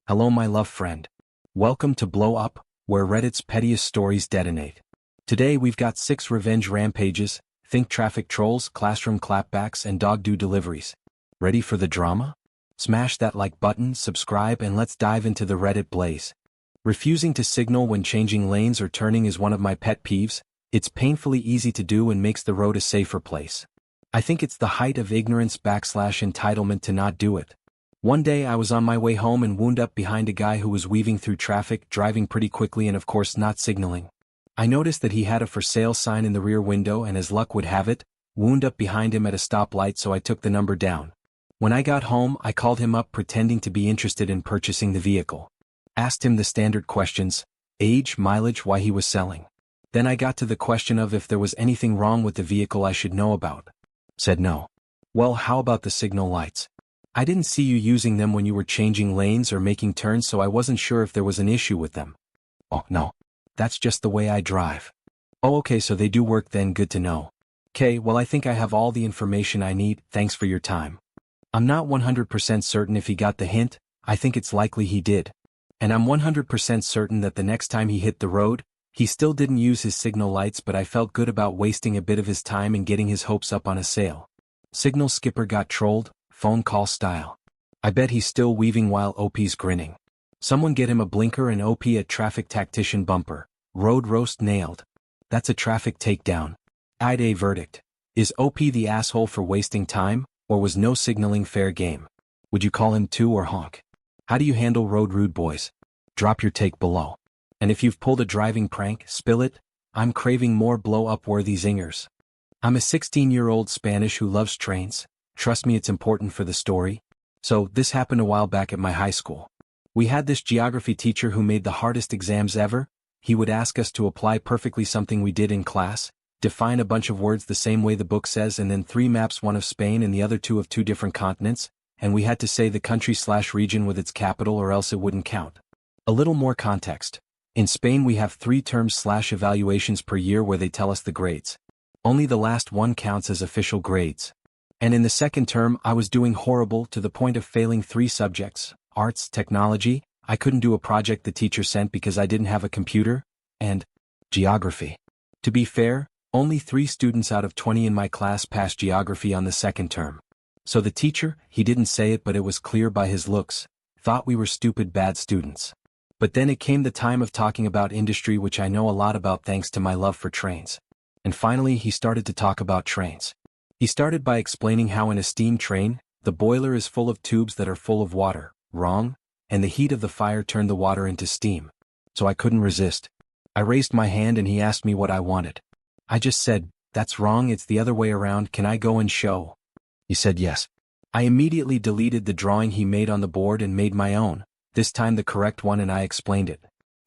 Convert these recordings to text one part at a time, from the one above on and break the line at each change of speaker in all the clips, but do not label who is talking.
Hello my love friend. Welcome to Blow Up, where Reddit's pettiest stories detonate. Today we've got 6 revenge rampages, think traffic trolls, classroom clapbacks and dog do deliveries. Ready for the drama? Smash that like button, subscribe and let's dive into the Reddit blaze. Refusing to signal when changing lanes or turning is one of my pet peeves. It's painfully easy to do and makes the road a safer place. I think it's the height of ignorance / entitlement to not do it. One day I was on my way home and wound up behind a guy who was weaving through traffic, driving pretty quickly and of course not signaling. I noticed that he had a for sale sign in the rear window and as luck would have it, wound up behind him at a stoplight, so I took the number down. When I got home I called him up pretending to be interested in purchasing the vehicle. Asked him the standard questions: age, mileage, why he was selling. Then I got to the question of if there was anything wrong with the vehicle I should know about. Said no. Well, how about the signal lights? I didn't see you using them when you were changing lanes or making turns, so I wasn't sure if there was an issue with them. Oh, no. That's just the way I drive. Oh, okay, so they do work then, good to know. Okay, well I think I have all the information I need, thanks for your time. I'm not 100% certain if he got the hint, I think it's likely he did. And I'm 100% certain that the next time he hit the road, he still didn't use his signal lights, but I felt good about wasting a bit of his time and getting his hopes up on a sale. Signal skipper got trolled, phone call style. I bet he's still weaving while OP's grinning. Someone get him a blinker and OP a traffic tactician bumper. Road roast nailed. That's a traffic takedown. I'd a verdict. Is OP the asshole for wasting time, or was no signaling fair game? Would you call him two or honk? How do you handle road rude boys? Drop your take below. And if you've pulled a driving prank, spill it. I'm craving more blow-up worthy zingers. I'm a 16-year-old Spanish who loves trains. Trust me, it's important for the story. So, this happened a while back at my high school. We had this geography teacher who made the hardest exams ever. He would ask us to apply perfectly something we did in class, define a bunch of words the same way the book says, and then 3 maps, one of Spain and the other 2 of 2 different continents, and we had to say the country/region with its capital or else it wouldn't count. A little more context. In Spain we have 3 terms/evaluations per year where they tell us the grades. Only the last one counts as official grades. And in the second term I was doing horrible to the point of failing 3 subjects, arts, technology, I couldn't do a project the teacher sent because I didn't have a computer, and geography. To be fair, only 3 students out of 20 in my class passed geography on the second term. So the teacher, he didn't say it but it was clear by his looks, thought we were stupid bad students. But then it came the time of talking about industry, which I know a lot about thanks to my love for trains. And finally he started to talk about trains. He started by explaining how in a steam train, the boiler is full of tubes that are full of water, wrong, and the heat of the fire turned the water into steam. So I couldn't resist. I raised my hand and he asked me what I wanted. I just said, that's wrong, it's the other way around, can I go and show? He said yes. I immediately deleted the drawing he made on the board and made my own, this time the correct one, and I explained it.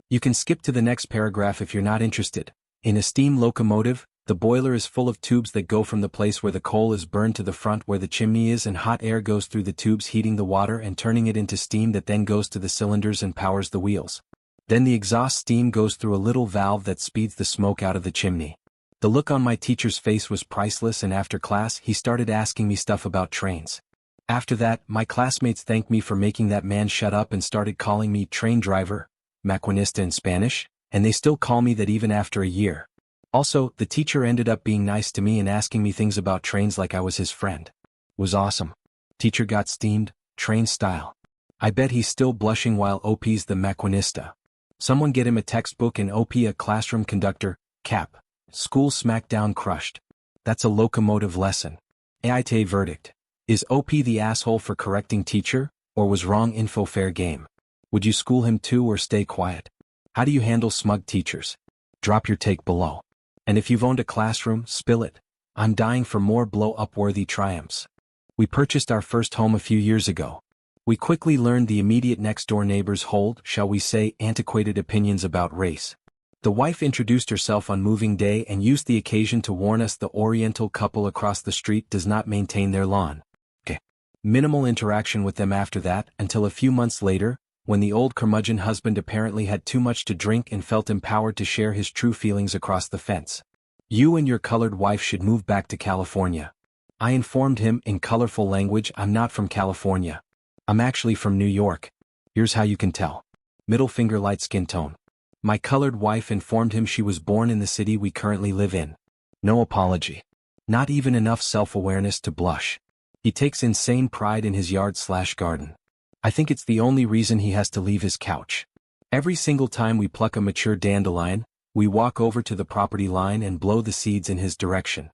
You can skip to the next paragraph if you're not interested. In a steam locomotive, the boiler is full of tubes that go from the place where the coal is burned to the front where the chimney is, and hot air goes through the tubes heating the water and turning it into steam that then goes to the cylinders and powers the wheels. Then the exhaust steam goes through a little valve that speeds the smoke out of the chimney. The look on my teacher's face was priceless, and after class he started asking me stuff about trains. After that, my classmates thanked me for making that man shut up and started calling me train driver, maquinista in Spanish, and they still call me that even after a year. Also, the teacher ended up being nice to me and asking me things about trains like I was his friend. Was awesome. Teacher got steamed, train style. I bet he's still blushing while OP's the maquinista. Someone get him a textbook and OP a classroom conductor, cap. School smackdown crushed. That's a locomotive lesson. AIT verdict. Is OP the asshole for correcting teacher, or was wrong info fair game? Would you school him too or stay quiet? How do you handle smug teachers? Drop your take below. And if you've owned a classroom, spill it. I'm dying for more blow-up worthy triumphs. We purchased our first home a few years ago. We quickly learned the immediate next-door neighbors hold, shall we say, antiquated opinions about race. The wife introduced herself on moving day and used the occasion to warn us the Oriental couple across the street does not maintain their lawn. Okay. Minimal interaction with them after that, until a few months later, when the old curmudgeon husband apparently had too much to drink and felt empowered to share his true feelings across the fence. You and your colored wife should move back to California. I informed him in colorful language I'm not from California. I'm actually from New York. Here's how you can tell. Middle finger light skin tone. My colored wife informed him she was born in the city we currently live in. No apology. Not even enough self-awareness to blush. He takes insane pride in his yard/garden. I think it's the only reason he has to leave his couch. Every single time we pluck a mature dandelion, we walk over to the property line and blow the seeds in his direction.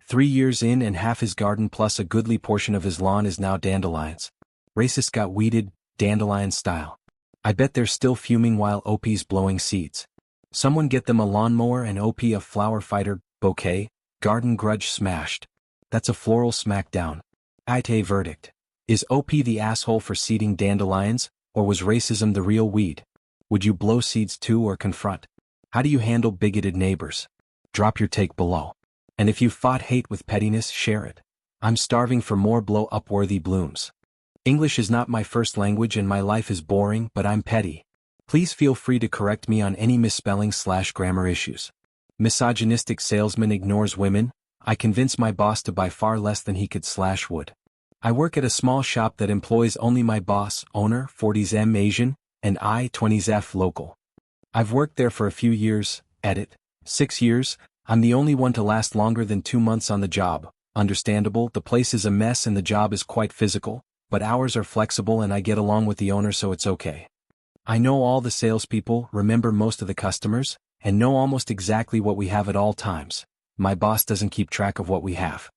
3 years in and half his garden plus a goodly portion of his lawn is now dandelions. Racist got weeded, dandelion style. I bet they're still fuming while OP's blowing seeds. Someone get them a lawnmower and OP a flower fighter, bouquet, garden grudge smashed. That's a floral smackdown. IT verdict. Is OP the asshole for seeding dandelions, or was racism the real weed? Would you blow seeds too or confront? How do you handle bigoted neighbors? Drop your take below. And if you fought hate with pettiness, share it. I'm starving for more blow-up-worthy blooms. English is not my first language and my life is boring, but I'm petty. Please feel free to correct me on any misspelling/grammar issues. Misogynistic salesman ignores women. I convince my boss to buy far less than he could/would. I work at a small shop that employs only my boss, owner, 40s Asian, and I, 20s local. I've worked there for a few years, edit, 6 years. I'm the only one to last longer than 2 months on the job. Understandable, the place is a mess and the job is quite physical, but hours are flexible and I get along with the owner, so it's okay. I know all the salespeople, remember most of the customers, and know almost exactly what we have at all times. My boss doesn't keep track of what we have.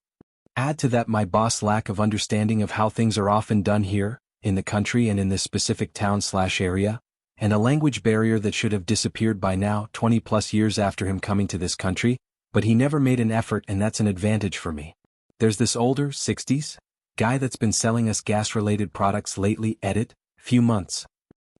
Add to that my boss' lack of understanding of how things are often done here, in the country and in this specific town/area, and a language barrier that should have disappeared by now, 20+ years after him coming to this country, but he never made an effort, and that's an advantage for me. There's this older, 60s, guy that's been selling us gas-related products lately, edit, few months.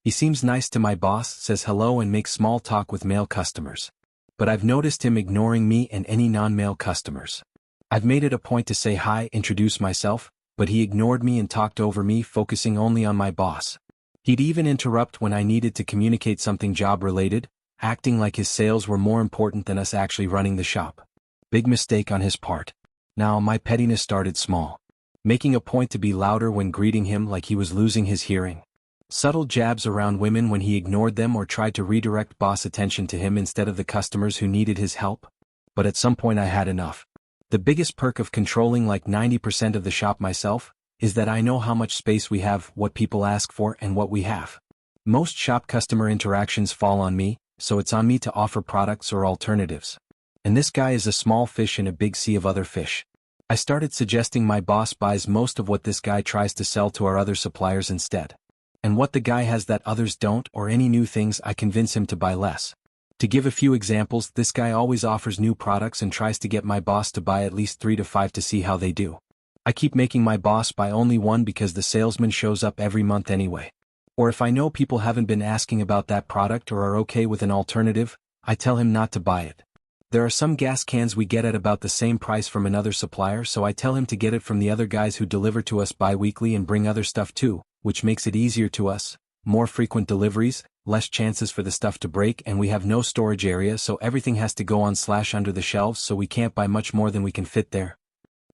He seems nice to my boss, says hello and makes small talk with male customers. But I've noticed him ignoring me and any non-male customers. I've made it a point to say hi, introduce myself, but he ignored me and talked over me, focusing only on my boss. He'd even interrupt when I needed to communicate something job-related, acting like his sales were more important than us actually running the shop. Big mistake on his part. Now, my pettiness started small. Making a point to be louder when greeting him like he was losing his hearing. Subtle jabs around women when he ignored them or tried to redirect boss attention to him instead of the customers who needed his help. But at some point I had enough. The biggest perk of controlling like 90% of the shop myself is that I know how much space we have, what people ask for, and what we have. Most shop customer interactions fall on me, so it's on me to offer products or alternatives. And this guy is a small fish in a big sea of other fish. I started suggesting my boss buys most of what this guy tries to sell to our other suppliers instead. And what the guy has that others don't, or any new things, I convince him to buy less. To give a few examples, this guy always offers new products and tries to get my boss to buy at least 3 to 5 to see how they do. I keep making my boss buy only one because the salesman shows up every month anyway. Or if I know people haven't been asking about that product or are okay with an alternative, I tell him not to buy it. There are some gas cans we get at about the same price from another supplier, so I tell him to get it from the other guys who deliver to us bi-weekly and bring other stuff too, which makes it easier to us, more frequent deliveries, less chances for the stuff to break, and we have no storage area, so everything has to go on/under the shelves, so we can't buy much more than we can fit there.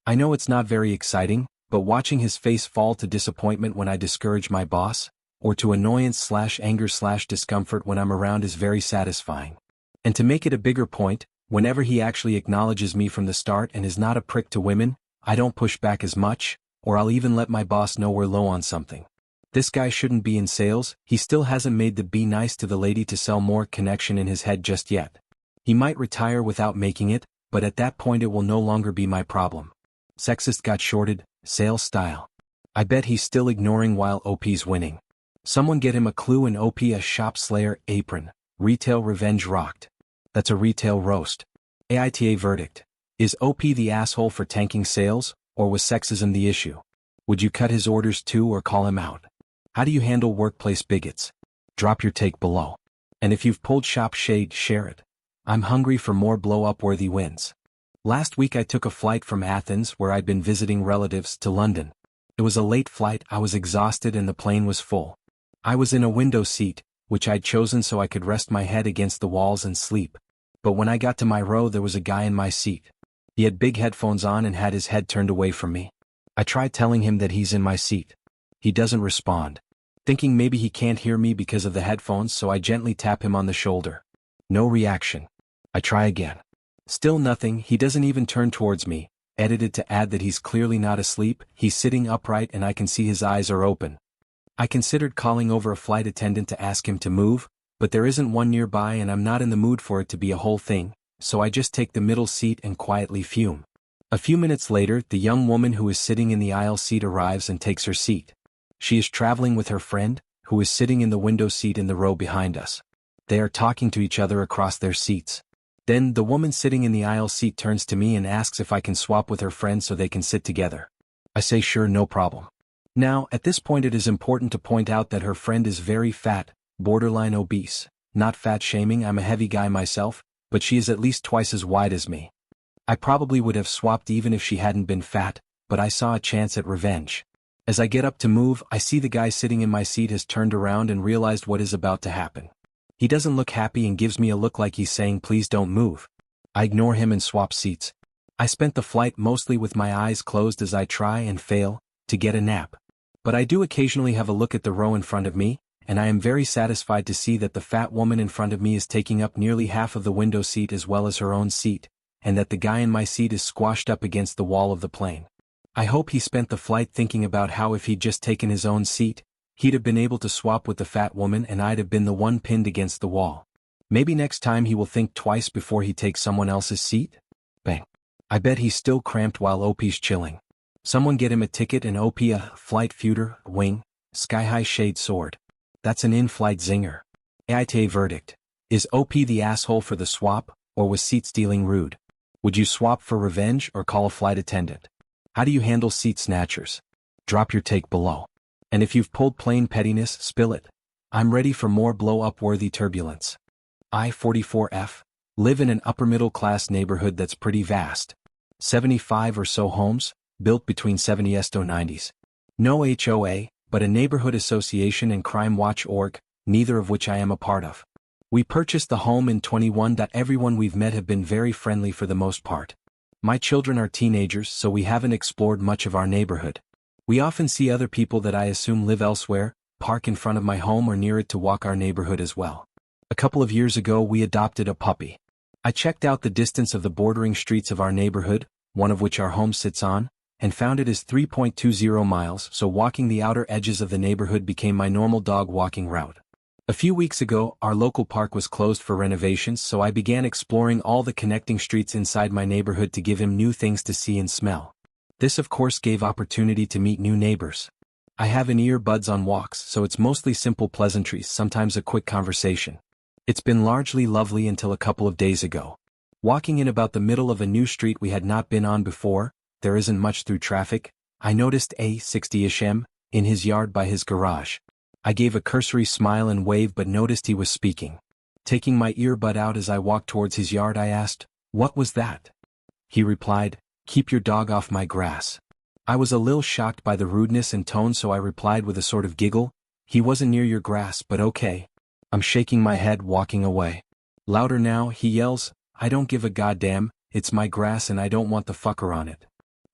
I know it's not very exciting, but watching his face fall to disappointment when I discourage my boss, or to annoyance/anger/discomfort when I'm around is very satisfying. And to make it a bigger point, whenever he actually acknowledges me from the start and is not a prick to women, I don't push back as much, or I'll even let my boss know we're low on something. This guy shouldn't be in sales, he still hasn't made the be nice to the lady to sell more connection in his head just yet. He might retire without making it, but at that point it will no longer be my problem. Sexist got shorted, sales style. I bet he's still ignoring while OP's winning. Someone get him a clue and OP a shop slayer apron, retail revenge rocked. That's a retail roast. AITA verdict. Is OP the asshole for tanking sales, or was sexism the issue? Would you cut his orders too or call him out? How do you handle workplace bigots? Drop your take below. And if you've pulled shop shade, share it. I'm hungry for more blow-up-worthy wins. Last week I took a flight from Athens, where I'd been visiting relatives, to London. It was a late flight, I was exhausted and the plane was full. I was in a window seat, which I'd chosen so I could rest my head against the walls and sleep. But when I got to my row there was a guy in my seat. He had big headphones on and had his head turned away from me. I tried telling him that he's in my seat. He doesn't respond. Thinking maybe he can't hear me because of the headphones, so I gently tap him on the shoulder. No reaction. I try again. Still nothing. He doesn't even turn towards me. Edited to add that he's clearly not asleep. He's sitting upright and I can see his eyes are open. I considered calling over a flight attendant to ask him to move, but there isn't one nearby and I'm not in the mood for it to be a whole thing, so I just take the middle seat and quietly fume. A few minutes later, the young woman who is sitting in the aisle seat arrives and takes her seat. She is traveling with her friend, who is sitting in the window seat in the row behind us. They are talking to each other across their seats. Then, the woman sitting in the aisle seat turns to me and asks if I can swap with her friend so they can sit together. I say sure, no problem. Now, at this point it is important to point out that her friend is very fat, borderline obese. Not fat shaming, I'm a heavy guy myself, but she is at least twice as wide as me. I probably would have swapped even if she hadn't been fat, but I saw a chance at revenge. As I get up to move, I see the guy sitting in my seat has turned around and realized what is about to happen. He doesn't look happy and gives me a look like he's saying please don't move. I ignore him and swap seats. I spent the flight mostly with my eyes closed as I try and fail to get a nap. But I do occasionally have a look at the row in front of me, and I am very satisfied to see that the fat woman in front of me is taking up nearly half of the window seat as well as her own seat, and that the guy in my seat is squashed up against the wall of the plane. I hope he spent the flight thinking about how if he'd just taken his own seat, he'd have been able to swap with the fat woman and I'd have been the one pinned against the wall. Maybe next time he will think twice before he takes someone else's seat? Bang. I bet he's still cramped while OP's chilling. Someone get him a ticket and OP a flight feuder, wing, sky-high shade sword. That's an in-flight zinger. AITA verdict. Is OP the asshole for the swap, or was seat stealing rude? Would you swap for revenge or call a flight attendant? How do you handle seat snatchers? Drop your take below. And if you've pulled plain pettiness, spill it. I'm ready for more blow-up-worthy turbulence. I-44F. Live in an upper-middle-class neighborhood that's pretty vast. 75 or so homes, built between 70s to 90s. No HOA, but a neighborhood association and crime watch org, neither of which I am a part of. We purchased the home in 21. Everyone we've met have been very friendly for the most part. My children are teenagers, so we haven't explored much of our neighborhood. We often see other people that I assume live elsewhere, park in front of my home or near it to walk our neighborhood as well. A couple of years ago we adopted a puppy. I checked out the distance of the bordering streets of our neighborhood, one of which our home sits on, and found it is 3.20 miles, so walking the outer edges of the neighborhood became my normal dog walking route. A few weeks ago, our local park was closed for renovations, so I began exploring all the connecting streets inside my neighborhood to give him new things to see and smell. This of course gave opportunity to meet new neighbors. I have in earbuds on walks, so it's mostly simple pleasantries, sometimes a quick conversation. It's been largely lovely until a couple of days ago. Walking in about the middle of a new street we had not been on before, there isn't much through traffic, I noticed a 60-ish M in his yard by his garage. I gave a cursory smile and wave but noticed he was speaking. Taking my earbud out as I walked towards his yard I asked, "What was that?" He replied, "Keep your dog off my grass." I was a little shocked by the rudeness and tone, so I replied with a sort of giggle, "He wasn't near your grass, but okay." I'm shaking my head, walking away. Louder now, he yells, "I don't give a goddamn, it's my grass and I don't want the fucker on it."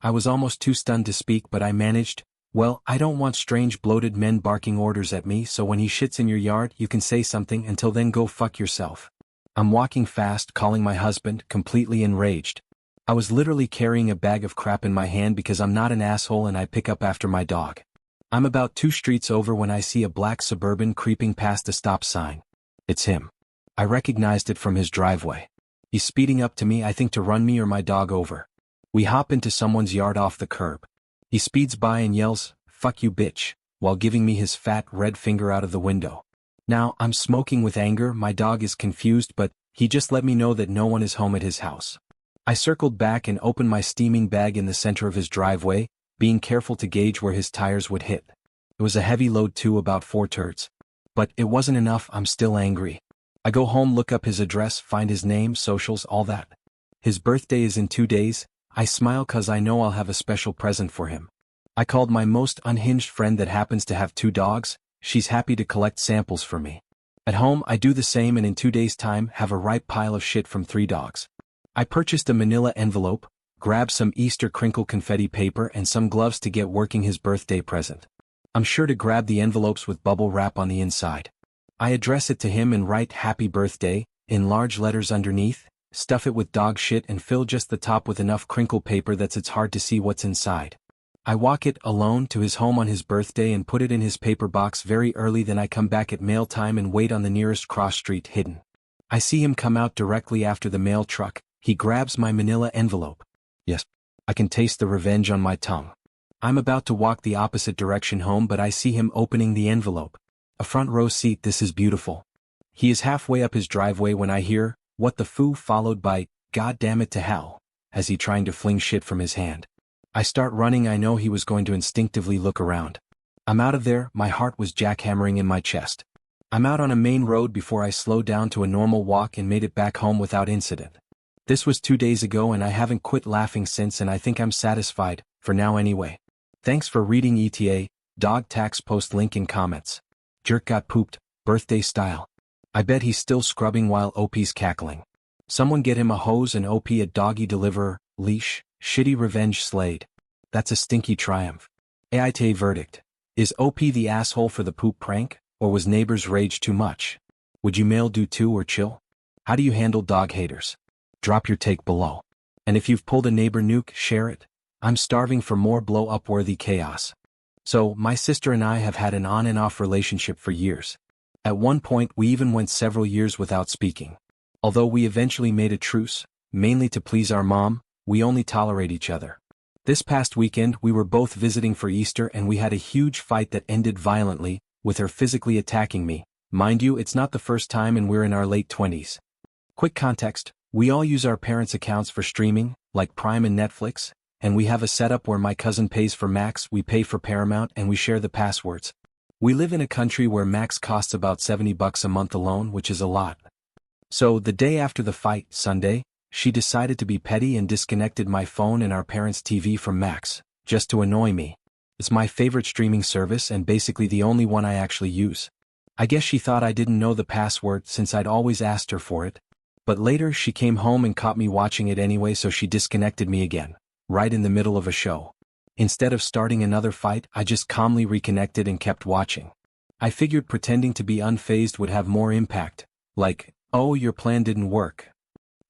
I was almost too stunned to speak, but I managed, "Well, I don't want strange bloated men barking orders at me, so when he shits in your yard you can say something, until then go fuck yourself." I'm walking fast, calling my husband, completely enraged. I was literally carrying a bag of crap in my hand because I'm not an asshole and I pick up after my dog. I'm about 2 streets over when I see a black Suburban creeping past a stop sign. It's him. I recognized it from his driveway. He's speeding up to me, I think to run me or my dog over. We hop into someone's yard off the curb. He speeds by and yells, "Fuck you bitch," while giving me his fat red finger out of the window. Now, I'm smoking with anger, my dog is confused, but he just let me know that no one is home at his house. I circled back and opened my steaming bag in the center of his driveway, being careful to gauge where his tires would hit. It was a heavy load too, about 4 turds. But it wasn't enough, I'm still angry. I go home, look up his address, find his name, socials, all that. His birthday is in 2 days. I smile cause I know I'll have a special present for him. I called my most unhinged friend that happens to have 2 dogs, she's happy to collect samples for me. At home I do the same and in 2 days' time have a ripe pile of shit from 3 dogs. I purchased a manila envelope, grabbed some Easter crinkle confetti paper and some gloves to get working his birthday present. I'm sure to grab the envelopes with bubble wrap on the inside. I address it to him and write "Happy Birthday" in large letters underneath, stuff it with dog shit and fill just the top with enough crinkle paper that it's hard to see what's inside. I walk it, alone, to his home on his birthday and put it in his paper box very early. Then I come back at mail time and wait on the nearest cross street, hidden. I see him come out directly after the mail truck. He grabs my manila envelope. Yes. I can taste the revenge on my tongue. I'm about to walk the opposite direction home, but I see him opening the envelope. A front row seat. This is beautiful. He is halfway up his driveway when I hear, "What the foo," followed by, "God damn it to hell," as he trying to fling shit from his hand. I start running. I know he was going to instinctively look around. I'm out of there. My heart was jackhammering in my chest. I'm out on a main road before I slow down to a normal walk and made it back home without incident. This was 2 days ago and I haven't quit laughing since, and I think I'm satisfied, for now anyway. Thanks for reading. ETA, dog tax. Post link in comments. Jerk got pooped, birthday style. I bet he's still scrubbing while OP's cackling. Someone get him a hose and OP a doggy deliverer, leash. Shitty revenge slayed. That's a stinky triumph. AIT verdict. Is OP the asshole for the poop prank, or was neighbor's rage too much? Would you male do too or chill? How do you handle dog haters? Drop your take below. And if you've pulled a neighbor nuke, share it. I'm starving for more blow-up worthy chaos. So, my sister and I have had an on and off relationship for years. At one point we even went several years without speaking. Although we eventually made a truce, mainly to please our mom, we only tolerate each other. This past weekend we were both visiting for Easter and we had a huge fight that ended violently, with her physically attacking me. Mind you, it's not the first time and we're in our late 20s. Quick context, we all use our parents' accounts for streaming, like Prime and Netflix, and we have a setup where my cousin pays for Max, we pay for Paramount, and we share the passwords. We live in a country where Max costs about $70 a month alone, which is a lot. So, the day after the fight, Sunday, she decided to be petty and disconnected my phone and our parents' TV from Max, just to annoy me. It's my favorite streaming service and basically the only one I actually use. I guess she thought I didn't know the password since I'd always asked her for it. But later she came home and caught me watching it anyway, so she disconnected me again, right in the middle of a show. Instead of starting another fight, I just calmly reconnected and kept watching. I figured pretending to be unfazed would have more impact, like, "Oh, your plan didn't work."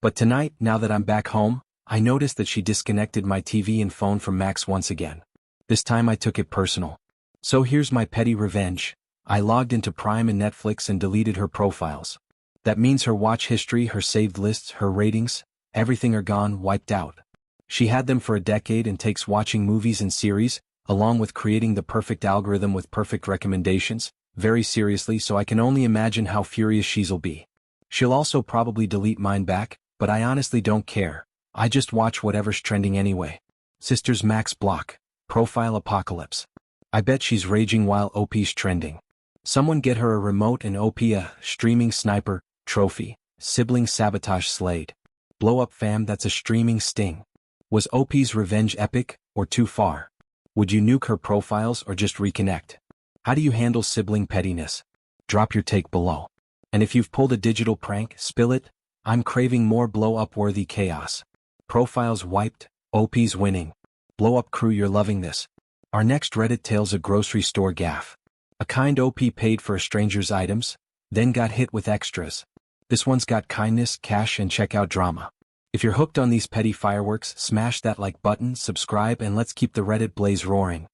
But tonight, now that I'm back home, I noticed that she disconnected my TV and phone from Max once again. This time I took it personal. So here's my petty revenge. I logged into Prime and Netflix and deleted her profiles. That means her watch history, her saved lists, her ratings, everything are gone, wiped out. She had them for a decade and takes watching movies and series, along with creating the perfect algorithm with perfect recommendations, very seriously, so I can only imagine how furious she'll be. She'll also probably delete mine back, but I honestly don't care. I just watch whatever's trending anyway. Sisters Max block. Profile apocalypse. I bet she's raging while OP's trending. Someone get her a remote and OP a streaming sniper trophy. Sibling sabotage slayed. Blow up fam, that's a streaming sting. Was OP's revenge epic, or too far? Would you nuke her profiles or just reconnect? How do you handle sibling pettiness? Drop your take below. And if you've pulled a digital prank, spill it. I'm craving more blow-up worthy chaos. Profiles wiped, OP's winning. Blow up crew, you're loving this. Our next Reddit tale's a grocery store gaffe. A kind OP paid for a stranger's items, then got hit with extras. This one's got kindness, cash, and checkout drama. If you're hooked on these petty fireworks, smash that like button, subscribe, and let's keep the Reddit blaze roaring.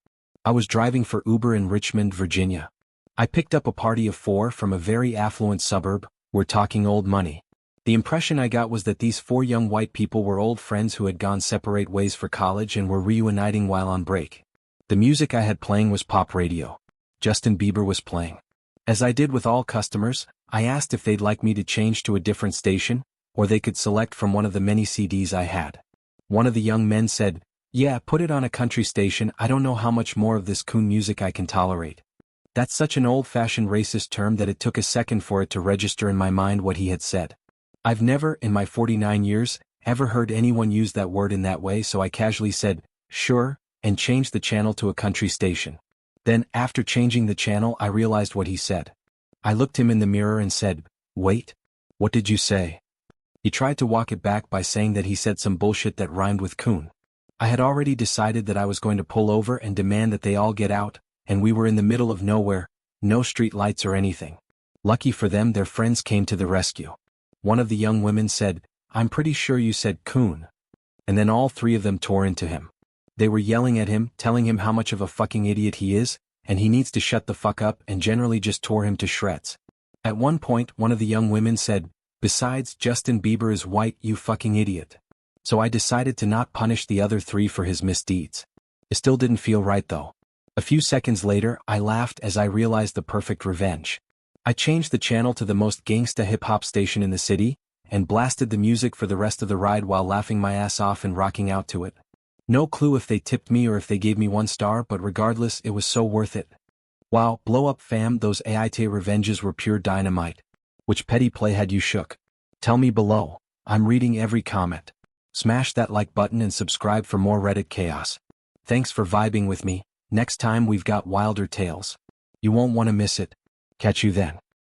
I was driving for Uber in Richmond, Virginia. I picked up a party of 4 from a very affluent suburb. We're talking old money. The impression I got was that these 4 young white people were old friends who had gone separate ways for college and were reuniting while on break. The music I had playing was pop radio. Justin Bieber was playing. As I did with all customers, I asked if they'd like me to change to a different station, or they could select from one of the many CDs I had. One of the young men said, "Yeah, put it on a country station, I don't know how much more of this coon music I can tolerate." That's such an old-fashioned racist term that it took a second for it to register in my mind what he had said. I've never, in my 49 years, ever heard anyone use that word in that way, so I casually said, "Sure," and changed the channel to a country station. Then, after changing the channel, I realized what he said. I looked him in the mirror and said, "Wait, what did you say?" He tried to walk it back by saying that he said some bullshit that rhymed with coon. I had already decided that I was going to pull over and demand that they all get out, and we were in the middle of nowhere, no street lights or anything. Lucky for them, their friends came to the rescue. One of the young women said, "I'm pretty sure you said coon." And then all three of them tore into him. They were yelling at him, telling him how much of a fucking idiot he is, and he needs to shut the fuck up, and generally just tore him to shreds. At one point, one of the young women said, "Besides, Justin Bieber is white, you fucking idiot." So I decided to not punish the other three for his misdeeds. It still didn't feel right though. A few seconds later, I laughed as I realized the perfect revenge. I changed the channel to the most gangsta hip-hop station in the city, and blasted the music for the rest of the ride while laughing my ass off and rocking out to it. No clue if they tipped me or if they gave me 1 star, but regardless, it was so worth it. Wow, blow up fam, those AIT revenges were pure dynamite. Which petty play had you shook? Tell me below. I'm reading every comment. Smash that like button and subscribe for more Reddit chaos. Thanks for vibing with me. Next time we've got wilder tales. You won't want to miss it. Catch you then.